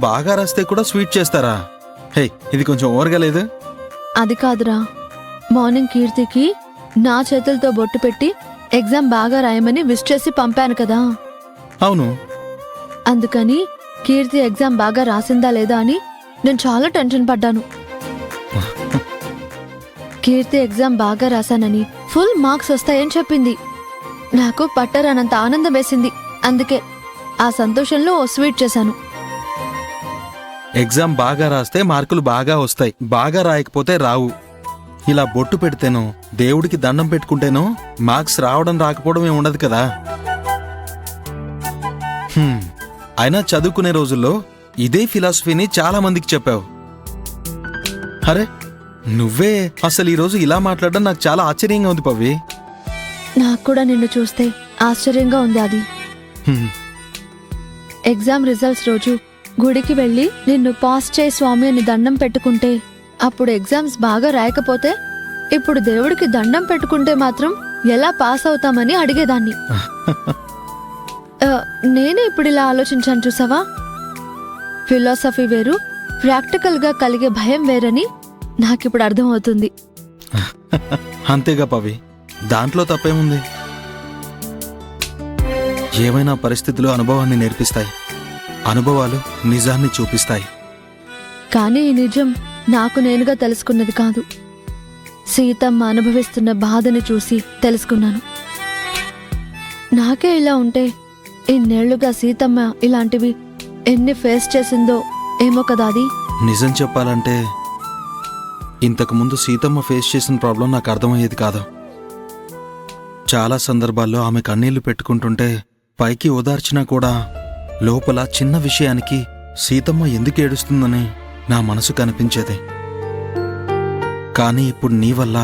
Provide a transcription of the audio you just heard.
బాగా రాస్తే కూడా స్వీట్ చేస్తారా? హే, ఇది కొంచెం ఓవర్గా లేదు? అది కాదురా, మార్నింగ్ కీర్తికి నా చేతులతో బొట్టు పెట్టి ఎగ్జామ్ బాగా రాయమని విష్ చేసి పంపాను కదా. అవును. అందుకని కీర్తి ఎగ్జామ్ బాగా రాసిందా లేదా అని నేను చాలా టెన్షన్ పడ్డాను. కీర్తి ఎగ్జామ్ బాగా రాశానని ఫుల్ మార్క్స్ వస్తాయని చెప్పింది. నాకు పట్టరానంత ఆనందం వేసింది. అందుకే ఆ సంతోషంలో ఓ స్వీట్ చేశాను. ఎగ్జామ్ బాగా రాస్తే మార్కులు బాగా వస్తాయి, బాగా రాయకపోతే రావు. ఇలా బొట్టు పెడితేనో దేవుడికి దండం పెట్టుకుంటేనో మార్క్స్ రావడం రాకపోవడం ఏమి ఉండదు కదా. అయినా చదువుకునే రోజుల్లో ఇదే ఫిలాసఫీని చాలా మందికి చెప్పావు. అరే, నువ్వే అసలు ఈరోజు ఇలా మాట్లాడడం నాకు చాలా ఆశ్చర్యంగా ఉంది పవ్వి. నాకు కూడా నిన్ను చూస్తే ఆశ్చర్యంగా ఉంది అది. ఎగ్జామ్ రిజల్ట్స్ రోజు గుడికి వెళ్ళి నిన్ను పాస్ చేయి స్వామి అని దండం పెట్టుకుంటే, అప్పుడు ఎగ్జామ్స్ బాగా రాయకపోతే ఇప్పుడు దేవుడికి దండం పెట్టుకుంటే మాత్రం ఎలా పాస్ అవుతామని అడిగేదాన్ని. నేనే ఇప్పుడు ఇలా ఆలోచించాను చూసావా. ఫిలాసఫీ వేరు, ప్రాక్టికల్ గా కలిగే భయం వేరని నాకిప్పుడు అర్థమవుతుంది. అంతేగా పవి, దాంట్లో తప్పేముంది? ఏమైనా పరిస్థితులు అనుభవాన్ని నేర్పిస్తాయి, అనుభవాలు నిజాన్ని చూపిస్తాయి. కానీ ఈ నిజం నాకు నేనుగా తెలుసుకున్నది కాదు, సీతమ్మ అనుభవిస్తున్న బాధను చూసి తెలుసుకున్నాను. నాకే ఇలా ఉంటే ఇన్నేళ్లుగా సీతమ్మ ఇలాంటివి ఎన్ని ఫేస్ చేసిందో ఏమో కదా. అది నిజం చెప్పాలంటే ఇంతకుముందు సీతమ్మ ఫేస్ చేసిన ప్రాబ్లం నాకు అర్థమయ్యేది కాదు. చాలా సందర్భాల్లో ఆమె కన్నీళ్లు పెట్టుకుంటుంటే పైకి ఓదార్చినా కూడా లోపల చిన్న విషయానికి సీతమ్మ ఎందుకు ఏడుస్తుందని నా మనసు కనిపించేది. కానీ ఇప్పుడు నీ వల్ల